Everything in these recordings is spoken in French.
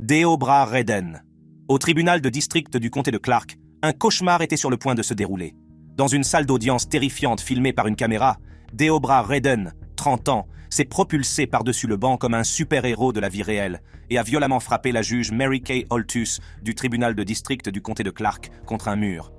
Deobra Redden. Au tribunal de district du comté de Clark, un cauchemar était sur le point de se dérouler. Dans une salle d'audience terrifiante filmée par une caméra, Deobra Redden, 30 ans, s'est propulsé par-dessus le banc comme un super-héros de la vie réelle et a violemment frappé la juge Mary Kay Holthus du tribunal de district du comté de Clark contre un mur.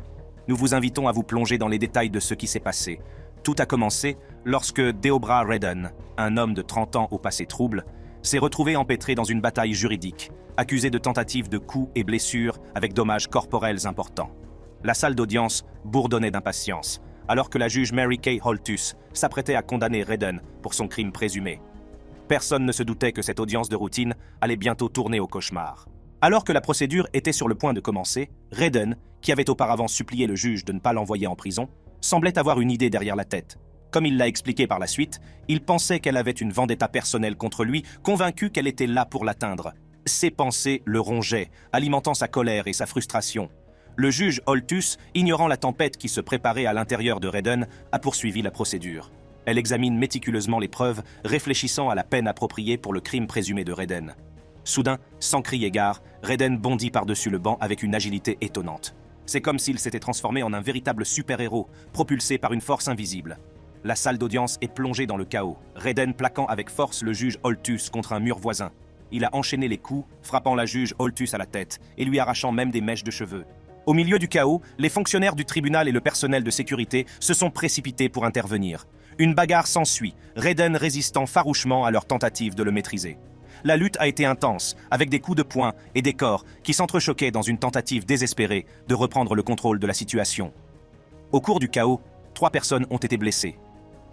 Nous vous invitons à vous plonger dans les détails de ce qui s'est passé. Tout a commencé lorsque Deobra Redden, un homme de 30 ans au passé trouble, s'est retrouvé empêtré dans une bataille juridique, accusé de tentative de coups et blessures avec dommages corporels importants. La salle d'audience bourdonnait d'impatience, alors que la juge Mary Kay Holthus s'apprêtait à condamner Redden pour son crime présumé. Personne ne se doutait que cette audience de routine allait bientôt tourner au cauchemar. Alors que la procédure était sur le point de commencer, Redden, qui avait auparavant supplié le juge de ne pas l'envoyer en prison, semblait avoir une idée derrière la tête. Comme il l'a expliqué par la suite, il pensait qu'elle avait une vendetta personnelle contre lui, convaincu qu'elle était là pour l'atteindre. Ses pensées le rongeaient, alimentant sa colère et sa frustration. Le juge Holthus, ignorant la tempête qui se préparait à l'intérieur de Redden, a poursuivi la procédure. Elle examine méticuleusement les preuves, réfléchissant à la peine appropriée pour le crime présumé de Redden. Soudain, sans crier gare, Redden bondit par-dessus le banc avec une agilité étonnante. C'est comme s'il s'était transformé en un véritable super-héros, propulsé par une force invisible. La salle d'audience est plongée dans le chaos, Redden plaquant avec force le juge Holthus contre un mur voisin. Il a enchaîné les coups, frappant la juge Holthus à la tête et lui arrachant même des mèches de cheveux. Au milieu du chaos, les fonctionnaires du tribunal et le personnel de sécurité se sont précipités pour intervenir. Une bagarre s'ensuit, Redden résistant farouchement à leur tentative de le maîtriser. La lutte a été intense, avec des coups de poing et des corps qui s'entrechoquaient dans une tentative désespérée de reprendre le contrôle de la situation. Au cours du chaos, 3 personnes ont été blessées.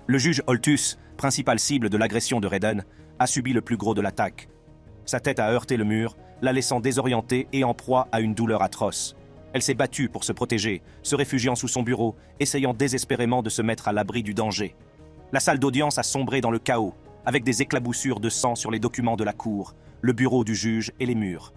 Le juge Holthus, principale cible de l'agression de Redden, a subi le plus gros de l'attaque. Sa tête a heurté le mur, la laissant désorientée et en proie à une douleur atroce. Elle s'est battue pour se protéger, se réfugiant sous son bureau, essayant désespérément de se mettre à l'abri du danger. La salle d'audience a sombré dans le chaos, avec des éclaboussures de sang sur les documents de la cour, le bureau du juge et les murs.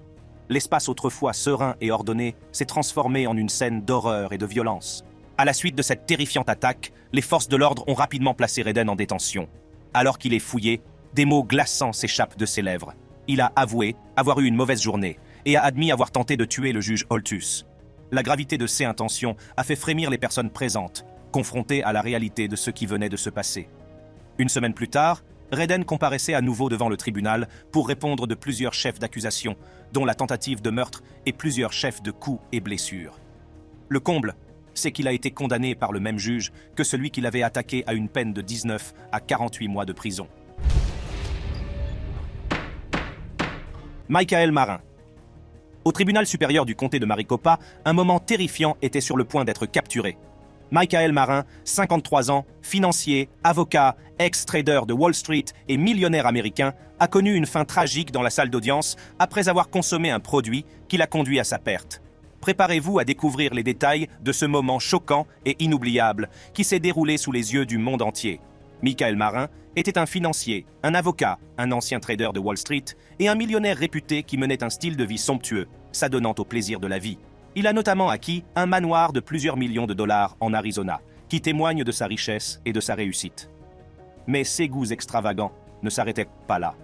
L'espace autrefois serein et ordonné s'est transformé en une scène d'horreur et de violence. À la suite de cette terrifiante attaque, les forces de l'ordre ont rapidement placé Redden en détention. Alors qu'il est fouillé, des mots glaçants s'échappent de ses lèvres. Il a avoué avoir eu une mauvaise journée et a admis avoir tenté de tuer le juge Holthus. La gravité de ses intentions a fait frémir les personnes présentes, confrontées à la réalité de ce qui venait de se passer. Une semaine plus tard, Redden comparaissait à nouveau devant le tribunal pour répondre de plusieurs chefs d'accusation, dont la tentative de meurtre et plusieurs chefs de coups et blessures. Le comble, c'est qu'il a été condamné par le même juge que celui qui l'avait attaqué à une peine de 19 à 48 mois de prison. Michael Marin. Au tribunal supérieur du comté de Maricopa, un moment terrifiant était sur le point d'être capturé. Michael Marin, 53 ans, financier, avocat, ex-trader de Wall Street et millionnaire américain, a connu une fin tragique dans la salle d'audience après avoir consommé un produit qui l'a conduit à sa perte. Préparez-vous à découvrir les détails de ce moment choquant et inoubliable qui s'est déroulé sous les yeux du monde entier. Michael Marin était un financier, un avocat, un ancien trader de Wall Street et un millionnaire réputé qui menait un style de vie somptueux, s'adonnant au plaisir de la vie. Il a notamment acquis un manoir de plusieurs millions de dollars en Arizona, qui témoigne de sa richesse et de sa réussite. Mais ses goûts extravagants ne s'arrêtaient pas là.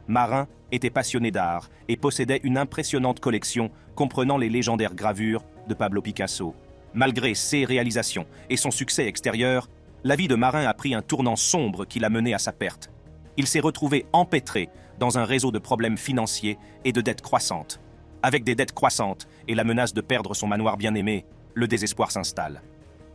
Marin était passionné d'art et possédait une impressionnante collection comprenant les légendaires gravures de Pablo Picasso. Malgré ses réalisations et son succès extérieur, la vie de Marin a pris un tournant sombre qui l'a mené à sa perte. Il s'est retrouvé empêtré dans un réseau de problèmes financiers et de dettes croissantes. Avec des dettes croissantes et la menace de perdre son manoir bien-aimé, le désespoir s'installe.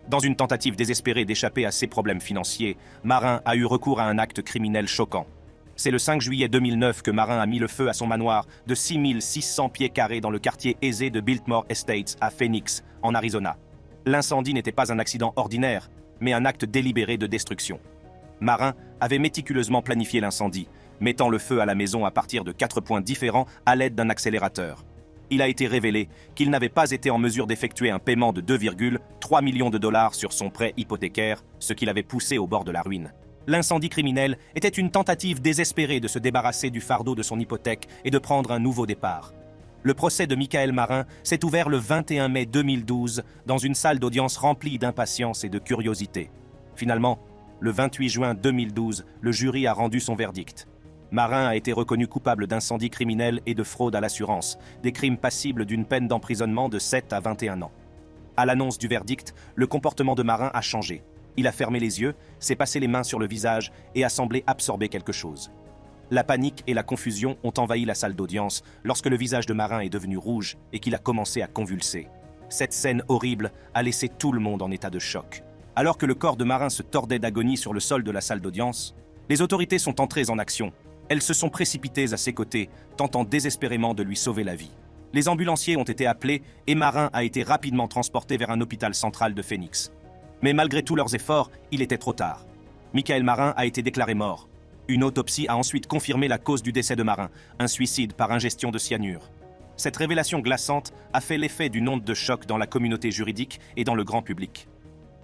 Dans une tentative désespérée d'échapper à ses problèmes financiers, Marin a eu recours à un acte criminel choquant. C'est le 5 juillet 2009 que Marin a mis le feu à son manoir de 6600 pieds carrés dans le quartier aisé de Biltmore Estates à Phoenix, en Arizona. L'incendie n'était pas un accident ordinaire, mais un acte délibéré de destruction. Marin avait méticuleusement planifié l'incendie, mettant le feu à la maison à partir de 4 points différents à l'aide d'un accélérateur. Il a été révélé qu'il n'avait pas été en mesure d'effectuer un paiement de 2,3 millions de dollars sur son prêt hypothécaire, ce qui l'avait poussé au bord de la ruine. L'incendie criminel était une tentative désespérée de se débarrasser du fardeau de son hypothèque et de prendre un nouveau départ. Le procès de Michael Marin s'est ouvert le 21 mai 2012 dans une salle d'audience remplie d'impatience et de curiosité. Finalement, le 28 juin 2012, le jury a rendu son verdict. Marin a été reconnu coupable d'incendie criminel et de fraude à l'assurance, des crimes passibles d'une peine d'emprisonnement de 7 à 21 ans. À l'annonce du verdict, le comportement de Marin a changé. Il a fermé les yeux, s'est passé les mains sur le visage et a semblé absorber quelque chose. La panique et la confusion ont envahi la salle d'audience lorsque le visage de Marin est devenu rouge et qu'il a commencé à convulser. Cette scène horrible a laissé tout le monde en état de choc. Alors que le corps de Marin se tordait d'agonie sur le sol de la salle d'audience, les autorités sont entrées en action. Elles se sont précipitées à ses côtés, tentant désespérément de lui sauver la vie. Les ambulanciers ont été appelés et Marin a été rapidement transporté vers un hôpital central de Phoenix. Mais malgré tous leurs efforts, il était trop tard. Michael Marin a été déclaré mort. Une autopsie a ensuite confirmé la cause du décès de Marin, un suicide par ingestion de cyanure. Cette révélation glaçante a fait l'effet d'une onde de choc dans la communauté juridique et dans le grand public.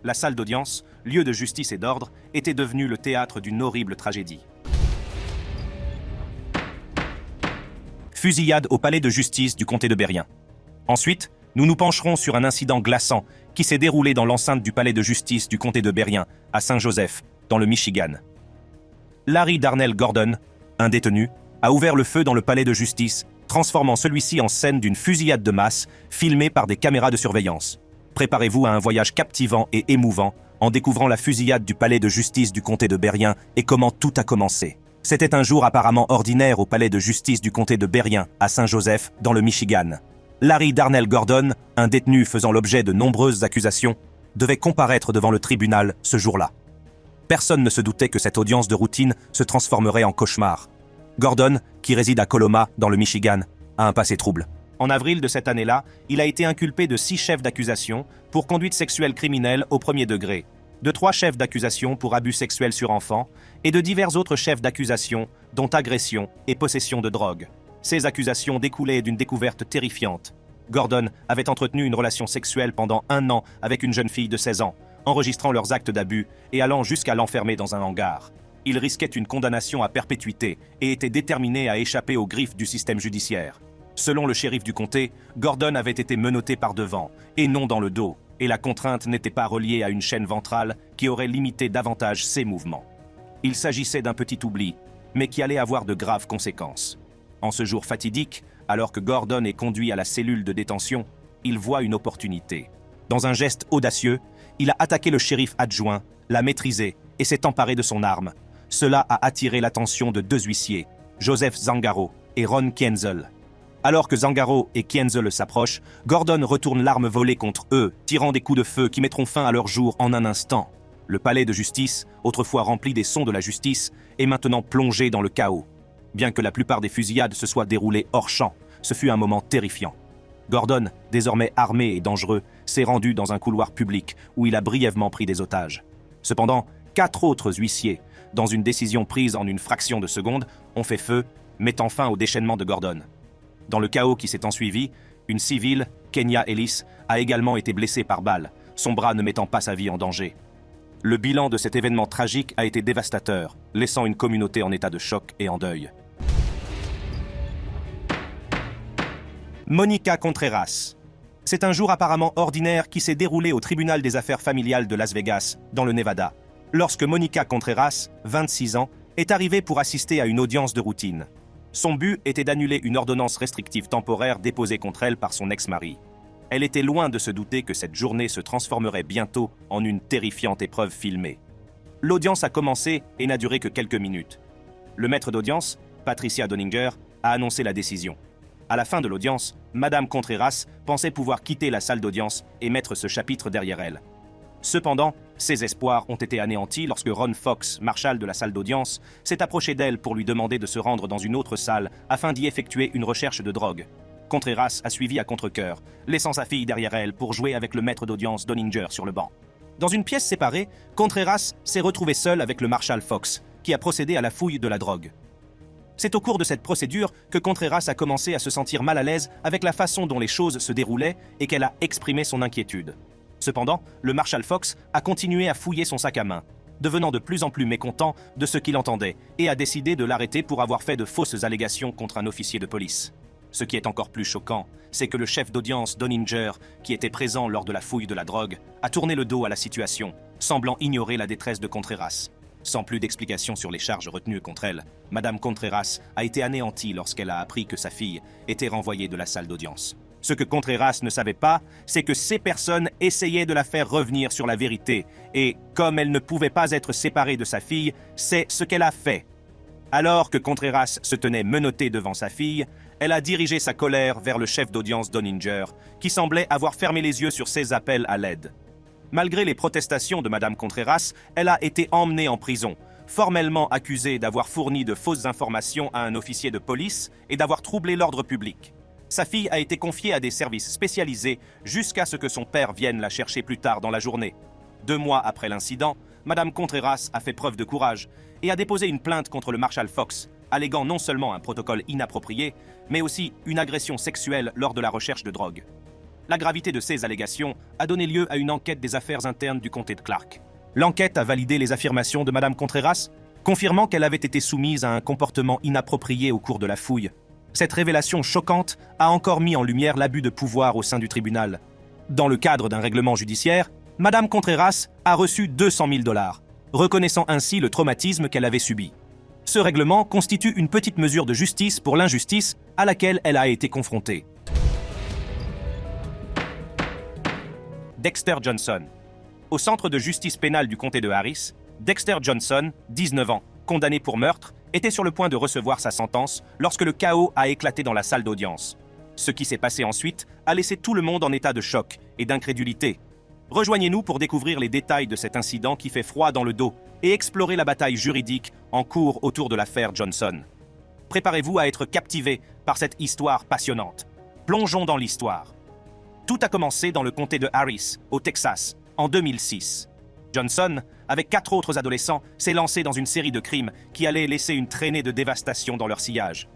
La salle d'audience, lieu de justice et d'ordre, était devenue le théâtre d'une horrible tragédie. Fusillade au palais de justice du comté de Berrien. Ensuite, nous nous pencherons sur un incident glaçant qui s'est déroulé dans l'enceinte du palais de justice du comté de Berrien, à Saint-Joseph, dans le Michigan. Larry Darnell Gordon, un détenu, a ouvert le feu dans le palais de justice, transformant celui-ci en scène d'une fusillade de masse filmée par des caméras de surveillance. Préparez-vous à un voyage captivant et émouvant en découvrant la fusillade du palais de justice du comté de Berrien et comment tout a commencé. C'était un jour apparemment ordinaire au palais de justice du comté de Berrien, à Saint-Joseph, dans le Michigan. Larry Darnell Gordon, un détenu faisant l'objet de nombreuses accusations, devait comparaître devant le tribunal ce jour-là. Personne ne se doutait que cette audience de routine se transformerait en cauchemar. Gordon, qui réside à Coloma, dans le Michigan, a un passé trouble. En avril de cette année-là, il a été inculpé de 6 chefs d'accusation pour conduite sexuelle criminelle au premier degré, de 3 chefs d'accusation pour abus sexuels sur enfants et de divers autres chefs d'accusation, dont agression et possession de drogue. Ces accusations découlaient d'une découverte terrifiante. Gordon avait entretenu une relation sexuelle pendant 1 an avec une jeune fille de 16 ans, enregistrant leurs actes d'abus et allant jusqu'à l'enfermer dans un hangar. Il risquait une condamnation à perpétuité et était déterminé à échapper aux griffes du système judiciaire. Selon le shérif du comté, Gordon avait été menotté par devant et non dans le dos, et la contrainte n'était pas reliée à une chaîne ventrale qui aurait limité davantage ses mouvements. Il s'agissait d'un petit oubli, mais qui allait avoir de graves conséquences. En ce jour fatidique, alors que Gordon est conduit à la cellule de détention, il voit une opportunité. Dans un geste audacieux, il a attaqué le shérif adjoint, l'a maîtrisé et s'est emparé de son arme. Cela a attiré l'attention de 2 huissiers, Joseph Zangaro et Ron Kienzel. Alors que Zangaro et Kienzel s'approchent, Gordon retourne l'arme volée contre eux, tirant des coups de feu qui mettront fin à leur jour en un instant. Le palais de justice, autrefois rempli des sons de la justice, est maintenant plongé dans le chaos. Bien que la plupart des fusillades se soient déroulées hors champ, ce fut un moment terrifiant. Gordon, désormais armé et dangereux, s'est rendu dans un couloir public où il a brièvement pris des otages. Cependant, 4 autres huissiers, dans une décision prise en une fraction de seconde, ont fait feu, mettant fin au déchaînement de Gordon. Dans le chaos qui s'est ensuivi, une civile, Kenya Ellis, a également été blessée par balle, son bras ne mettant pas sa vie en danger. Le bilan de cet événement tragique a été dévastateur, laissant une communauté en état de choc et en deuil. Monica Contreras. C'est un jour apparemment ordinaire qui s'est déroulé au tribunal des affaires familiales de Las Vegas, dans le Nevada, lorsque Monica Contreras, 26 ans, est arrivée pour assister à une audience de routine. Son but était d'annuler une ordonnance restrictive temporaire déposée contre elle par son ex-mari. Elle était loin de se douter que cette journée se transformerait bientôt en une terrifiante épreuve filmée. L'audience a commencé et n'a duré que quelques minutes. Le maître d'audience, Patricia Donninger, a annoncé la décision. À la fin de l'audience, Madame Contreras pensait pouvoir quitter la salle d'audience et mettre ce chapitre derrière elle. Cependant, ses espoirs ont été anéantis lorsque Ron Fox, marshal de la salle d'audience, s'est approché d'elle pour lui demander de se rendre dans une autre salle afin d'y effectuer une recherche de drogue. Contreras a suivi à contre-cœur, laissant sa fille derrière elle pour jouer avec le maître d'audience Donninger sur le banc. Dans une pièce séparée, Contreras s'est retrouvé seul avec le marshal Fox, qui a procédé à la fouille de la drogue. C'est au cours de cette procédure que Contreras a commencé à se sentir mal à l'aise avec la façon dont les choses se déroulaient et qu'elle a exprimé son inquiétude. Cependant, le marshal Fox a continué à fouiller son sac à main, devenant de plus en plus mécontent de ce qu'il entendait et a décidé de l'arrêter pour avoir fait de fausses allégations contre un officier de police. Ce qui est encore plus choquant, c'est que le chef d'audience Donninger, qui était présent lors de la fouille de la drogue, a tourné le dos à la situation, semblant ignorer la détresse de Contreras. Sans plus d'explications sur les charges retenues contre elle, Madame Contreras a été anéantie lorsqu'elle a appris que sa fille était renvoyée de la salle d'audience. Ce que Contreras ne savait pas, c'est que ces personnes essayaient de la faire revenir sur la vérité, et comme elle ne pouvait pas être séparée de sa fille, c'est ce qu'elle a fait. Alors que Contreras se tenait menotté devant sa fille, elle a dirigé sa colère vers le chef d'audience Donninger, qui semblait avoir fermé les yeux sur ses appels à l'aide. Malgré les protestations de Madame Contreras, elle a été emmenée en prison, formellement accusée d'avoir fourni de fausses informations à un officier de police et d'avoir troublé l'ordre public. Sa fille a été confiée à des services spécialisés jusqu'à ce que son père vienne la chercher plus tard dans la journée. 2 mois après l'incident, Madame Contreras a fait preuve de courage et a déposé une plainte contre le marshal Fox, alléguant non seulement un protocole inapproprié, mais aussi une agression sexuelle lors de la recherche de drogue. La gravité de ces allégations a donné lieu à une enquête des affaires internes du comté de Clark. L'enquête a validé les affirmations de Madame Contreras, confirmant qu'elle avait été soumise à un comportement inapproprié au cours de la fouille. Cette révélation choquante a encore mis en lumière l'abus de pouvoir au sein du tribunal. Dans le cadre d'un règlement judiciaire, Madame Contreras a reçu 200 000 $, reconnaissant ainsi le traumatisme qu'elle avait subi. Ce règlement constitue une petite mesure de justice pour l'injustice à laquelle elle a été confrontée. Dexter Johnson. Au centre de justice pénale du comté de Harris, Dexter Johnson, 19 ans, condamné pour meurtre, était sur le point de recevoir sa sentence lorsque le chaos a éclaté dans la salle d'audience. Ce qui s'est passé ensuite a laissé tout le monde en état de choc et d'incrédulité. Rejoignez-nous pour découvrir les détails de cet incident qui fait froid dans le dos et explorer la bataille juridique en cours autour de l'affaire Johnson. Préparez-vous à être captivé par cette histoire passionnante. Plongeons dans l'histoire. Tout a commencé dans le comté de Harris, au Texas, en 2006. Johnson, avec 4 autres adolescents, s'est lancé dans une série de crimes qui allaient laisser une traînée de dévastation dans leur sillage.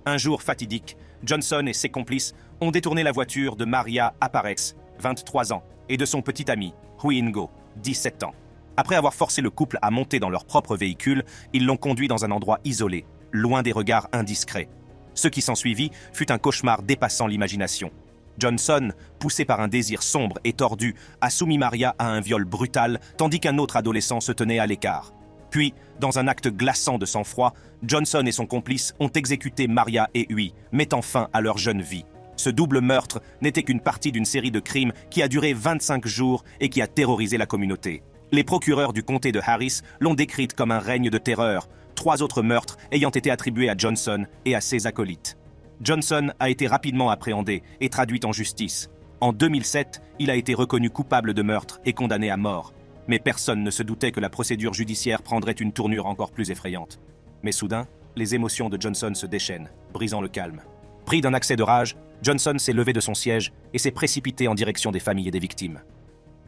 Un jour fatidique, Johnson et ses complices ont détourné la voiture de Maria Aparex, 23 ans, et de son petit ami, Hui Ngo, 17 ans. Après avoir forcé le couple à monter dans leur propre véhicule, ils l'ont conduit dans un endroit isolé, loin des regards indiscrets. Ce qui s'ensuivit fut un cauchemar dépassant l'imagination. Johnson, poussé par un désir sombre et tordu, a soumis Maria à un viol brutal, tandis qu'un autre adolescent se tenait à l'écart. Puis, dans un acte glaçant de sang-froid, Johnson et son complice ont exécuté Maria et Hui, mettant fin à leur jeune vie. Ce double meurtre n'était qu'une partie d'une série de crimes qui a duré 25 jours et qui a terrorisé la communauté. Les procureurs du comté de Harris l'ont décrite comme un règne de terreur, 3 autres meurtres ayant été attribués à Johnson et à ses acolytes. Johnson a été rapidement appréhendé et traduit en justice. En 2007, il a été reconnu coupable de meurtre et condamné à mort. Mais personne ne se doutait que la procédure judiciaire prendrait une tournure encore plus effrayante. Mais soudain, les émotions de Johnson se déchaînent, brisant le calme. Pris d'un accès de rage, Johnson s'est levé de son siège et s'est précipité en direction des familles et des victimes.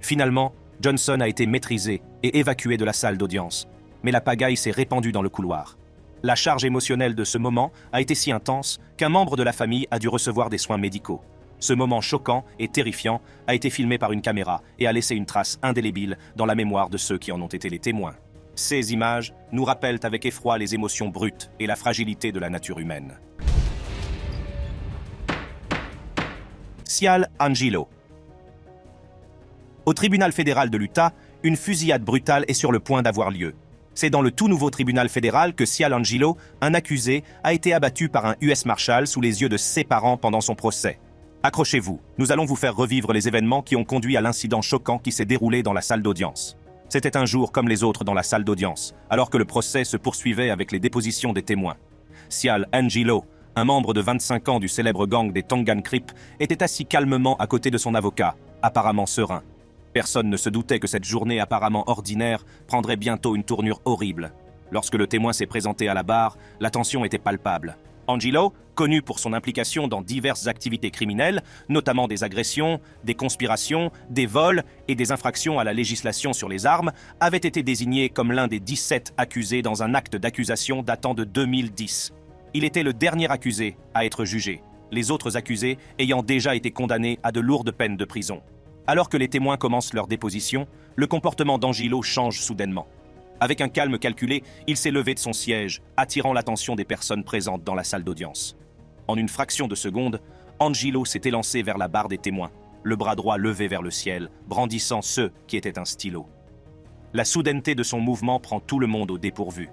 Finalement, Johnson a été maîtrisé et évacué de la salle d'audience. Mais la pagaille s'est répandue dans le couloir. La charge émotionnelle de ce moment a été si intense qu'un membre de la famille a dû recevoir des soins médicaux. Ce moment choquant et terrifiant a été filmé par une caméra et a laissé une trace indélébile dans la mémoire de ceux qui en ont été les témoins. Ces images nous rappellent avec effroi les émotions brutes et la fragilité de la nature humaine. Cial Angelo. Au tribunal fédéral de l'Utah, une fusillade brutale est sur le point d'avoir lieu. C'est dans le tout nouveau tribunal fédéral que Cial Angelo, un accusé, a été abattu par un US Marshal sous les yeux de ses parents pendant son procès. Accrochez-vous, nous allons vous faire revivre les événements qui ont conduit à l'incident choquant qui s'est déroulé dans la salle d'audience. C'était un jour comme les autres dans la salle d'audience, alors que le procès se poursuivait avec les dépositions des témoins. Cial Angelo, un membre de 25 ans du célèbre gang des Tongan Crip, était assis calmement à côté de son avocat, apparemment serein. Personne ne se doutait que cette journée apparemment ordinaire prendrait bientôt une tournure horrible. Lorsque le témoin s'est présenté à la barre, la tension était palpable. Angelo, connu pour son implication dans diverses activités criminelles, notamment des agressions, des conspirations, des vols et des infractions à la législation sur les armes, avait été désigné comme l'un des 17 accusés dans un acte d'accusation datant de 2010. Il était le dernier accusé à être jugé, les autres accusés ayant déjà été condamnés à de lourdes peines de prison. Alors que les témoins commencent leur déposition, le comportement d'Angelo change soudainement. Avec un calme calculé, il s'est levé de son siège, attirant l'attention des personnes présentes dans la salle d'audience. En une fraction de seconde, Angelo s'est élancé vers la barre des témoins, le bras droit levé vers le ciel, brandissant ce qui était un stylo. La soudaineté de son mouvement prend tout le monde au dépourvu.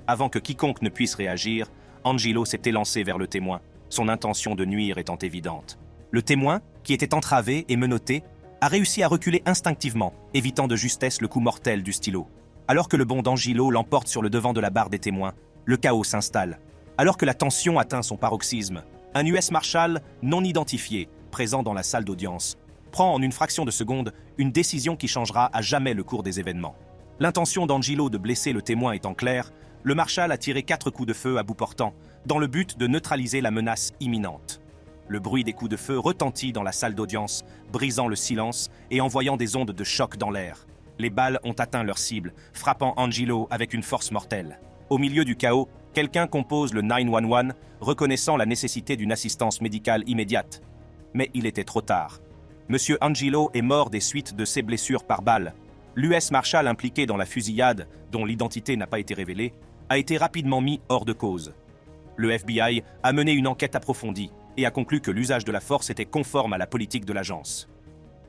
Avant que quiconque ne puisse réagir, Angelo s'est élancé vers le témoin, son intention de nuire étant évidente. Le témoin, qui était entravé et menotté, a réussi à reculer instinctivement, évitant de justesse le coup mortel du stylo. Alors que le bond d'Angelo l'emporte sur le devant de la barre des témoins, le chaos s'installe. Alors que la tension atteint son paroxysme, un US Marshal non identifié, présent dans la salle d'audience, prend en une fraction de seconde une décision qui changera à jamais le cours des événements. L'intention d'Angelo de blesser le témoin étant claire, le Marshal a tiré 4 coups de feu à bout portant, dans le but de neutraliser la menace imminente. Le bruit des coups de feu retentit dans la salle d'audience, brisant le silence et envoyant des ondes de choc dans l'air. Les balles ont atteint leur cible, frappant Angelo avec une force mortelle. Au milieu du chaos, quelqu'un compose le 911, reconnaissant la nécessité d'une assistance médicale immédiate. Mais il était trop tard. Monsieur Angelo est mort des suites de ses blessures par balle. L'US Marshal impliqué dans la fusillade, dont l'identité n'a pas été révélée, a été rapidement mis hors de cause. Le FBI a mené une enquête approfondie et a conclu que l'usage de la force était conforme à la politique de l'agence.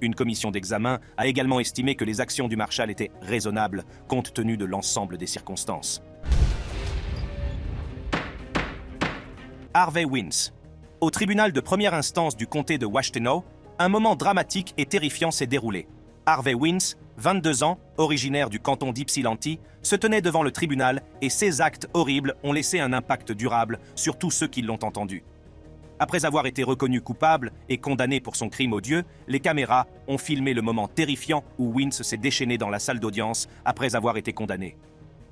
Une commission d'examen a également estimé que les actions du Marshal étaient raisonnables compte tenu de l'ensemble des circonstances. Harvey Wince. Au tribunal de première instance du comté de Washtenaw, un moment dramatique et terrifiant s'est déroulé. Harvey Wince, 22 ans, originaire du canton d'Ypsilanti, se tenait devant le tribunal et ses actes horribles ont laissé un impact durable sur tous ceux qui l'ont entendu. Après avoir été reconnu coupable et condamné pour son crime odieux, les caméras ont filmé le moment terrifiant où Wince s'est déchaîné dans la salle d'audience après avoir été condamné.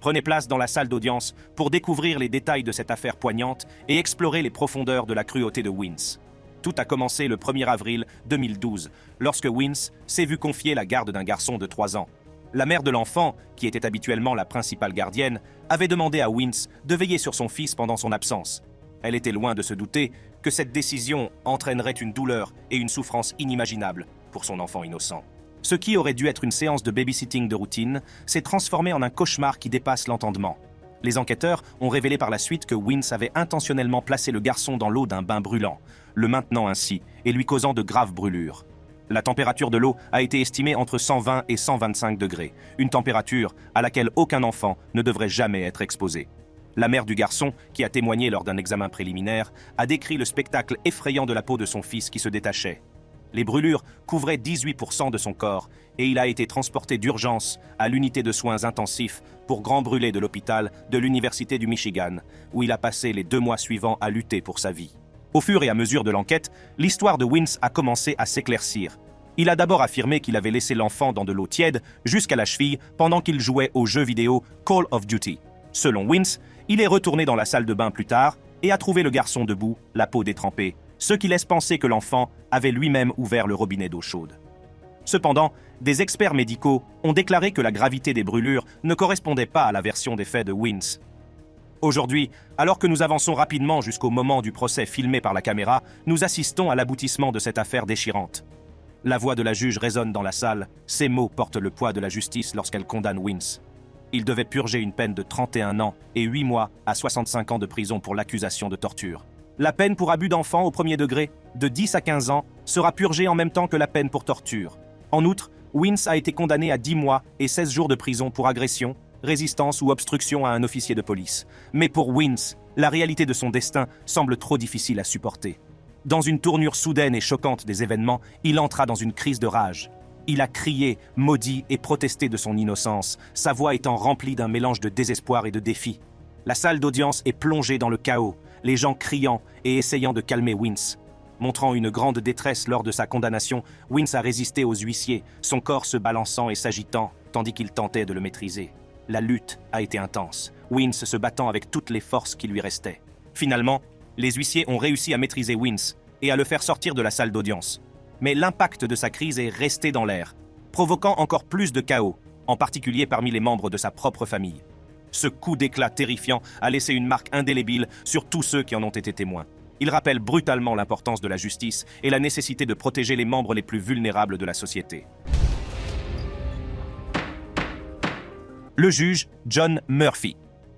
Prenez place dans la salle d'audience pour découvrir les détails de cette affaire poignante et explorer les profondeurs de la cruauté de Wince. Tout a commencé le 1er avril 2012, lorsque Wince s'est vu confier la garde d'un garçon de 3 ans. La mère de l'enfant, qui était habituellement la principale gardienne, avait demandé à Wince de veiller sur son fils pendant son absence. Elle était loin de se douter que cette décision entraînerait une douleur et une souffrance inimaginables pour son enfant innocent. Ce qui aurait dû être une séance de babysitting de routine s'est transformé en un cauchemar qui dépasse l'entendement. Les enquêteurs ont révélé par la suite que Wince avait intentionnellement placé le garçon dans l'eau d'un bain brûlant, le maintenant ainsi et lui causant de graves brûlures. La température de l'eau a été estimée entre 120 et 125 degrés, une température à laquelle aucun enfant ne devrait jamais être exposé. La mère du garçon, qui a témoigné lors d'un examen préliminaire, a décrit le spectacle effrayant de la peau de son fils qui se détachait. Les brûlures couvraient 18% de son corps et il a été transporté d'urgence à l'unité de soins intensifs pour grand brûlé de l'hôpital de l'Université du Michigan, où il a passé les 2 mois suivants à lutter pour sa vie. Au fur et à mesure de l'enquête, l'histoire de Wince a commencé à s'éclaircir. Il a d'abord affirmé qu'il avait laissé l'enfant dans de l'eau tiède jusqu'à la cheville pendant qu'il jouait au jeu vidéo Call of Duty. Selon Wince, il est retourné dans la salle de bain plus tard et a trouvé le garçon debout, la peau détrempée, ce qui laisse penser que l'enfant avait lui-même ouvert le robinet d'eau chaude. Cependant, des experts médicaux ont déclaré que la gravité des brûlures ne correspondait pas à la version des faits de Wince. Aujourd'hui, alors que nous avançons rapidement jusqu'au moment du procès filmé par la caméra, nous assistons à l'aboutissement de cette affaire déchirante. La voix de la juge résonne dans la salle, ses mots portent le poids de la justice lorsqu'elle condamne Wince. Il devait purger une peine de 31 ans et 8 mois à 65 ans de prison pour l'accusation de torture. La peine pour abus d'enfant au premier degré, de 10 à 15 ans, sera purgée en même temps que la peine pour torture. En outre, Wince a été condamné à 10 mois et 16 jours de prison pour agression, résistance ou obstruction à un officier de police. Mais pour Wince, la réalité de son destin semble trop difficile à supporter. Dans une tournure soudaine et choquante des événements, il entra dans une crise de rage. Il a crié, maudit et protesté de son innocence, sa voix étant remplie d'un mélange de désespoir et de défi. La salle d'audience est plongée dans le chaos, les gens criant et essayant de calmer Wince. Montrant une grande détresse lors de sa condamnation, Wince a résisté aux huissiers, son corps se balançant et s'agitant, tandis qu'il tentait de le maîtriser. La lutte a été intense, Wince se battant avec toutes les forces qui lui restaient. Finalement, les huissiers ont réussi à maîtriser Wince et à le faire sortir de la salle d'audience. Mais l'impact de sa crise est resté dans l'air, provoquant encore plus de chaos, en particulier parmi les membres de sa propre famille. Ce coup d'éclat terrifiant a laissé une marque indélébile sur tous ceux qui en ont été témoins. Il rappelle brutalement l'importance de la justice et la nécessité de protéger les membres les plus vulnérables de la société. Le juge John Murphy.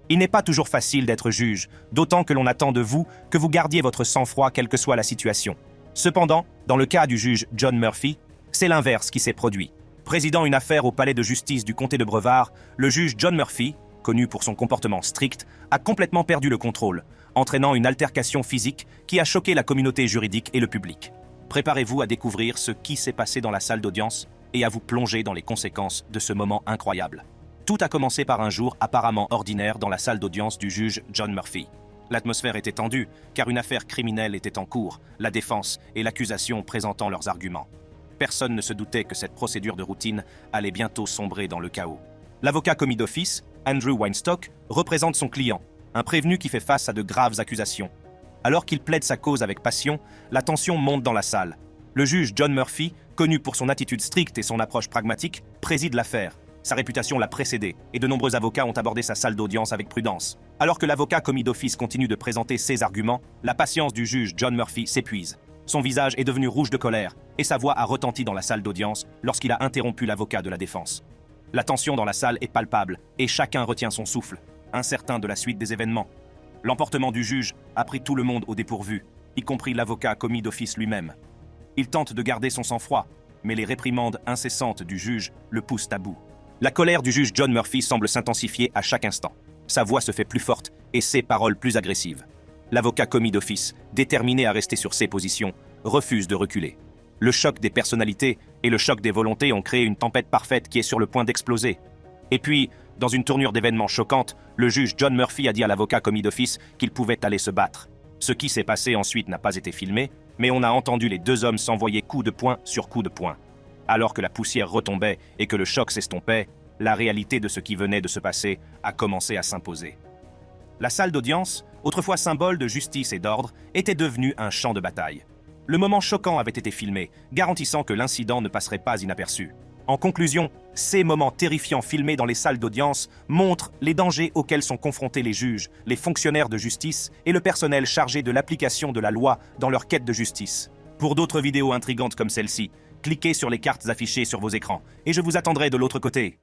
Il n'est pas toujours facile d'être juge, d'autant que l'on attend de vous que vous gardiez votre sang-froid quelle que soit la situation. Cependant, dans le cas du juge John Murphy, c'est l'inverse qui s'est produit. Présidant une affaire au palais de justice du comté de Brevard, le juge John Murphy, connu pour son comportement strict, a complètement perdu le contrôle, entraînant une altercation physique qui a choqué la communauté juridique et le public. Préparez-vous à découvrir ce qui s'est passé dans la salle d'audience et à vous plonger dans les conséquences de ce moment incroyable. Tout a commencé par un jour apparemment ordinaire dans la salle d'audience du juge John Murphy. L'atmosphère était tendue, car une affaire criminelle était en cours, la défense et l'accusation présentant leurs arguments. Personne ne se doutait que cette procédure de routine allait bientôt sombrer dans le chaos. L'avocat commis d'office, Andrew Weinstock, représente son client, un prévenu qui fait face à de graves accusations. Alors qu'il plaide sa cause avec passion, la tension monte dans la salle. Le juge John Murphy, connu pour son attitude stricte et son approche pragmatique, préside l'affaire. Sa réputation l'a précédé, et de nombreux avocats ont abordé sa salle d'audience avec prudence. Alors que l'avocat commis d'office continue de présenter ses arguments, la patience du juge John Murphy s'épuise. Son visage est devenu rouge de colère, et sa voix a retenti dans la salle d'audience lorsqu'il a interrompu l'avocat de la défense. La tension dans la salle est palpable, et chacun retient son souffle, incertain de la suite des événements. L'emportement du juge a pris tout le monde au dépourvu, y compris l'avocat commis d'office lui-même. Il tente de garder son sang-froid, mais les réprimandes incessantes du juge le poussent à bout. La colère du juge John Murphy semble s'intensifier à chaque instant. Sa voix se fait plus forte et ses paroles plus agressives. L'avocat commis d'office, déterminé à rester sur ses positions, refuse de reculer. Le choc des personnalités et le choc des volontés ont créé une tempête parfaite qui est sur le point d'exploser. Et puis, dans une tournure d'événements choquante, le juge John Murphy a dit à l'avocat commis d'office qu'il pouvait aller se battre. Ce qui s'est passé ensuite n'a pas été filmé, mais on a entendu les deux hommes s'envoyer coup de poing sur coup de poing. Alors que la poussière retombait et que le choc s'estompait, la réalité de ce qui venait de se passer a commencé à s'imposer. La salle d'audience, autrefois symbole de justice et d'ordre, était devenue un champ de bataille. Le moment choquant avait été filmé, garantissant que l'incident ne passerait pas inaperçu. En conclusion, ces moments terrifiants filmés dans les salles d'audience montrent les dangers auxquels sont confrontés les juges, les fonctionnaires de justice et le personnel chargé de l'application de la loi dans leur quête de justice. Pour d'autres vidéos intrigantes comme celle-ci, cliquez sur les cartes affichées sur vos écrans et je vous attendrai de l'autre côté.